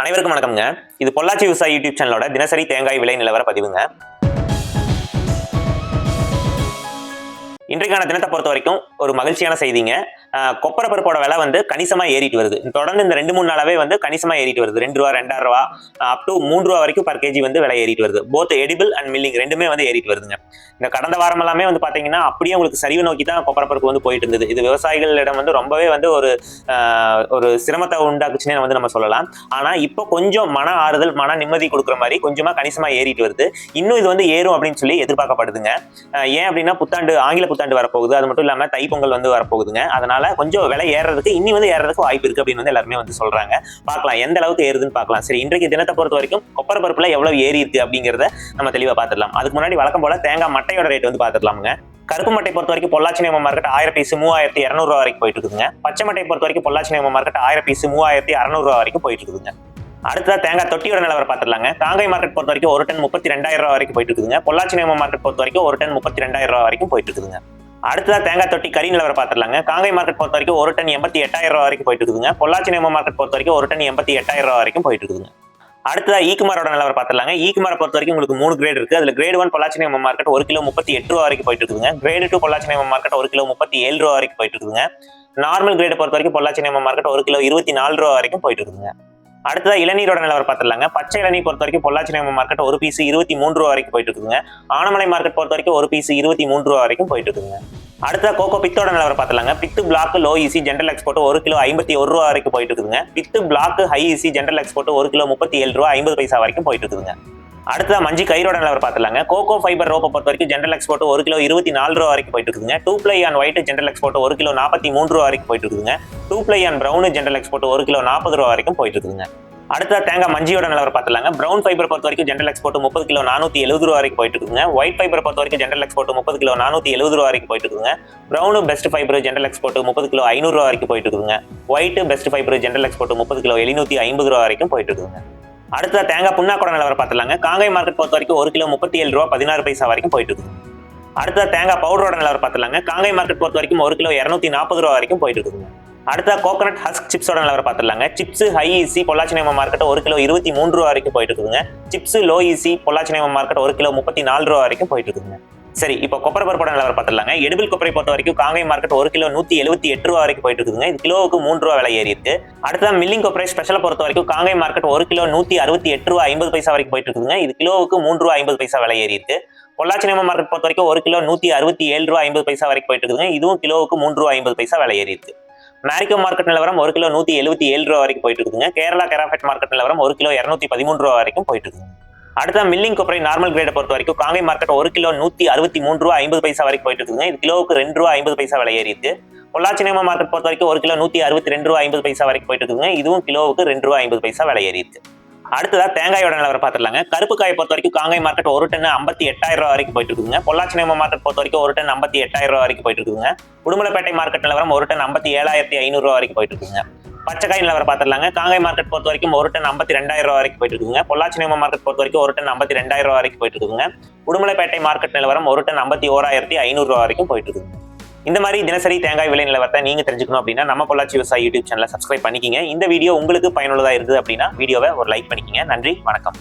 அனைவருக்கும் வணக்கம்ங்க. இது பொள்ளாச்சி விவசாய யூடியூப் சேனலோட தினசரி தேங்காய் விலை நிலவர பதிவுங்க. இன்றைக்கான தினத்தை பொறுத்த வரைக்கும் ஒரு மகிழ்ச்சியான செய்திங்க. கொப்பரை பருப்போட விலை வந்து கணிசமா ஏறிட்டு வருது. தொடர்ந்து இந்த 2-3 நாளாவே வந்து கணிசமா ஏறிட்டு வருது. ₹2 ₹2.5 அப் டு ₹3 வரைக்கும் பர் கேஜி வந்து விலை ஏறிட்டு வருது. போத் எடிபிள் அண்ட் மில்லிங் ரெண்டுமே வந்து ஏறிட்டு வருதுங்க. இந்த கடந்த வாரம் எல்லாமே வந்து பாத்தீங்கன்னா அப்படியே உங்களுக்கு சரிவு நோக்கி தான் கொப்பரை பருப்பு வந்து போயிட்டு இருந்தது. இது விவசாயிகளிடம் வந்து ரொம்பவே வந்து ஒரு சிரமத்தை உண்டாக்குச்சுன்னு வந்து நம்ம சொல்லலாம். ஆனா இப்போ கொஞ்சம் மன ஆறுதல், மன நிம்மதி கொடுக்குற மாதிரி கொஞ்சமா கணிசமா ஏறிட்டு வருது. இன்னும் இது வந்து ஏறும் அப்படின்னு சொல்லி எதிர்பார்க்கப்படுதுங்க. ஏன் அப்படின்னா ஆங்கில புத்தாண்டு வரப்போகுது. அது மட்டும் இல்லாம தைப்பொங்கல் வந்து வரப்போகுதுங்க. அதனால கொஞ்சம் விலை ஏறதுக்கு இன்னி வந்து ஏறதுக்கு வாய்ப்பு இருக்கு அப்படின்னு வந்து எல்லாருமே வந்து சொல்றாங்க. பார்க்கலாம் எந்த அளவுக்கு ஏறுதுன்னு பார்க்கலாம். சரி, இன்றைக்கு தினத்தை பொறுத்த வரைக்கும் கொப்பரை பருப்புல எவ்வளவு ஏறி இருக்கு அப்படிங்கிறத நம்ம தெளிவா பார்த்துடலாம். அதுக்கு முன்னாடி வழக்கம் போல தேங்காய் மட்டையோட ரேட் வந்து பார்த்துடலாமுங்க. கருப்பு மட்டை பொறுத்த வரைக்கும் பொள்ளாச்சி நேம மார்க்கெட் 1000 பீஸ் ₹3200 வரைக்கும் போயிட்டு இருக்குதுங்க. பச்சை மட்டை பொறுத்த வரைக்கும் பொள்ளாச்சி நேம மார்க்கெட் 1000 பீஸ் ₹3600 வரைக்கும் போயிட்டு இருக்குதுங்க. அடுத்ததா தேங்காய் தொட்டியோட நிலவரம் பார்த்துடலாங்க. காங்கை மார்க்கெட் பொறுத்த வரைக்கும் ஒரு டன் ₹32,000 வரைக்கும் போயிட்டு இருக்குதுங்க. பொள்ளாச்சி நேம மார்க்கெட் பொறுத்த வரைக்கும் ஒரு டன் ₹32,000 வரைக்கும் போயிட்டு இருக்குதுங்க. அடுத்ததா தேங்காய் தொட்டி கறி நிலவரம் பார்த்துடலாங்க. காங்கை மார்க்கெட் பொறுத்த வரைக்கும் ஒரு டன் ₹88,000 வரைக்கும் போயிட்டு இருக்குதுங்க. பொள்ளாச்சி நேம மார்க்கெட் பொறுத்த வரைக்கும் ஒரு டன் ₹88,000 வரைக்கும் போயிட்டு இருக்குதுங்க. அடுத்ததா ஈக்குமாரோட நிலவரம் பார்த்துடலாங்க. ஈக்குமாரை பொறுத்த வரைக்கும் உங்களுக்கு 3 கிரேட் இருக்கு. அதுல கிரேட் 1 பொள்ளாச்சி நேம மார்க்கெட் ஒரு கிலோ ₹38 வரைக்கும் போயிட்டு இருக்குதுங்க. கிரேட் 2 பொள்ளாச்சி நேம மார்க்கெட் ஒரு கிலோ ₹37 வரைக்கும் போயிட்டு இருக்குதுங்க. நார்மல் கிரேட் பொறுத்த வரைக்கும் பொள்ளாச்சி நேம மார்க்கெட் ஒரு கிலோ ₹24 வரைக்கும் போயிட்டு இருக்குதுங்க. அடுத்ததா இளநீரோட நிலவரம் பார்த்துடலாங்க. பச்சை இளநீர் பொறுத்த வரைக்கும் பொள்ளாச்சி நேம மார்க்கெட் ஒரு பீஸ் ₹23 வரைக்கும் போயிட்டு இருக்குதுங்க. ஆனமலை மார்க்கெட் பொறுத்த வரைக்கும் ஒரு பீஸ் ₹23 வரைக்கும் போயிட்டு இருக்குதுங்க. அடுத்த கோகோ பித்தோட நிலவரம் பார்த்துடலாங்க. Pith block low EC general export ஒரு கிலோ ₹51 வரைக்கும் போயிட்டு இருக்குதுங்க. Pith block high EC general export ஒரு கிலோ ₹37.50 வரைக்கும் போயிட்டு இருக்குதுங்க. அடுத்த மஞ்சி கயிறோட நிலவரம் பார்த்துடலாங்க. கோகோ ஃபைபர் ரோப்பை பொறுத்த வரைக்கும் ஜென்ரல் எக்ஸ்போர்ட் ஒரு கிலோ ₹24 வரைக்கும் போயிட்டு இருக்குதுங்க. 2 ply on white general export ஒரு கிலோ ₹43 வரைக்கும் போயிட்டு இருக்குதுங்க. 2 ply on brown general export ஒரு கிலோ ₹40 வரைக்கும் போயிட்டு இருக்குதுங்க. அடுத்த தேங்காய் மஞ்சியோட நிலவரம் பார்த்துலாங்க. பிரவுன் ஃபைபர் பொறுத்த வரைக்கும் ஜென்ரல் எக்ஸ்போர்ட் 30 கிலோ ₹470 வரைக்கும் போயிட்டு இருக்குங்க. ஒயிட் ஃபைபர் பொறுத்த வரைக்கும் ஜென்ரல் எக்ஸ்போர்ட் 30 கிலோ ₹470 வரைக்கும் போயிட்டு இருக்குங்க. Brown best fibre general export 30 kilo ₹500 வரைக்கும் போயிட்டு இருக்குங்க. White best fibre general export 30 kilo ₹750 வரைக்கும் போயிட்டு இருக்குங்க. அடுத்த தேங்காய் புண்ணாக்கோட நிலவரம் பார்த்துலாங்க. காங்கை மார்க்கெட் பொறுத்த வரைக்கும் ஒரு கிலோ ₹37.16 வரைக்கும் போயிட்டு இருக்கு. அடுத்த தேங்காய் பவுடரோட நிலவரம் பார்த்துலாங்க. காங்கை மார்க்கெட் பொறுத்த வரைக்கும் ஒரு கிலோ ₹240 வரைக்கும் போயிட்டு இருக்குங்க. அடுத்த கோகனட் ஹஸ்க் சிப்ஸோட நிலவரம் பார்த்துடலாங்க. சிப்ஸ் ஹை ஈசி பொள்ளாச்சி நேம மார்க்கெட் ஒரு கிலோ ₹23 வரைக்கும் போயிட்டு இருக்குதுங்க. சிப்ஸ் லோ ஈசி பொள்ளாச்சி நேம மார்க்கெட் ஒரு கிலோ ₹34 வரைக்கும் போயிட்டு இருக்குதுங்க. சரி, இப்போ கொப்பரை பருப்போட நிலவரம் பார்த்துடலாங்க. எடிபிள் கொப்பரை பொறுத்த வரைக்கும் காங்கை மார்க்கெட் ஒரு கிலோ ₹178 வரைக்கும் போயிட்டு இருக்குதுங்க. இது கிலோவுக்கு ₹3 விலை ஏறி இருக்கு. அடுத்த மில்லிங் கொப்பரை ஸ்பெஷலை பொறுத்த வரைக்கும் காங்கை மார்க்கெட் ஒரு கிலோ ₹168.50 வரைக்கும் போயிட்டு இருக்குதுங்க. இது கிலோவுக்கு ₹3.50 விலை ஏறி இருக்கு. பொள்ளாச்சி நேம மார்க்கெட் பொறுத்த வரைக்கும் ஒரு கிலோ ₹167.50 வரைக்கும் போயிட்டு இருக்குதுங்க. இதுவும் கிலோவுக்கு ₹3.50 விலை ஏறி இருக்கு. மேரிகோ மார்க்கெட் நிலவரம் ஒரு கிலோ ₹177 வரைக்கும் போயிட்டு இருக்குதுங்க. கேரளா கெராஃபெட் மார்க்கெட் நிலவரம் ஒரு கிலோ ₹213 வரைக்கும் போயிட்டு இருக்குங்க. அடுத்த மில்லிங் கொப்பரை நார்மல் கிரேட் பொறுத்த வரைக்கும் காங்கை மார்க்கெட் ஒரு கிலோ ₹163.50 வரைக்கும் போயிட்டு இருக்குதுங்க. இது கிலோவுக்கு ₹2.50 விலை ஏறி இருக்கு. பொள்ளாச்சி நேம மார்க்கெட் பொறுத்த வரைக்கும் ஒரு கிலோ ₹162.50 வரைக்கும் போயிட்டு இருக்குதுங்க. இதுவும் கிலோவுக்கு ₹2.50 விலை ஏறி இருக்கு. அடுத்ததா தேங்காயோட நிலவரம் பார்த்துடலாங்க. கருப்பு காயை பொறுத்த வரைக்கும் காங்கை மார்க்கெட் ஒரு டன் ₹58,000 வரைக்கும் போயிட்டு இருக்குதுங்க. பொள்ளாச்சி நேம மார்க்கெட் பொறுத்த வரைக்கும் ஒரு டன் ₹58,000 வரைக்கும் போயிட்டு இருக்குதுங்க. உடுமலைப்பேட்டை மார்க்கெட் நிலவரம் ஒரு டன் ₹57,500 வரைக்கும் போயிட்டு இருக்குங்க. பச்சைக்காய் நிலவரம் பார்த்துடலாங்க. காங்கை மார்க்கெட் பொறுத்த வரைக்கும் ஒரு டன் ₹52,000 வரைக்கும் போயிட்டு இருக்குங்க. பொள்ளாச்சி நேம மார்க்கெட் பொறுத்த வரைக்கும் ஒரு டன் ₹52,000 வரைக்கும் போயிட்டு இருக்குங்க. உடுமலைப்பேட்டை மார்க்கெட் நிலவரம் ஒரு டன் ₹51,500 வரைக்கும் போயிட்டு இருக்குங்க. இந்த மாதிரி தினசரி தேங்காய் விலை நிலவரத்தை நீங்க தெரிஞ்சுக்கணும் அப்படின்னா நம்ம பொள்ளாச்சி விவசாய யூடியூப் சேனலை சப்ஸ்கிரைப் பண்ணிக்கிங்க. இந்த வீடியோ உங்களுக்கு பயனுள்ளதா இருந்தது அப்படின்னா வீடியோவை ஒரு லைக் பண்ணிக்கிங்க. நன்றி, வணக்கம்.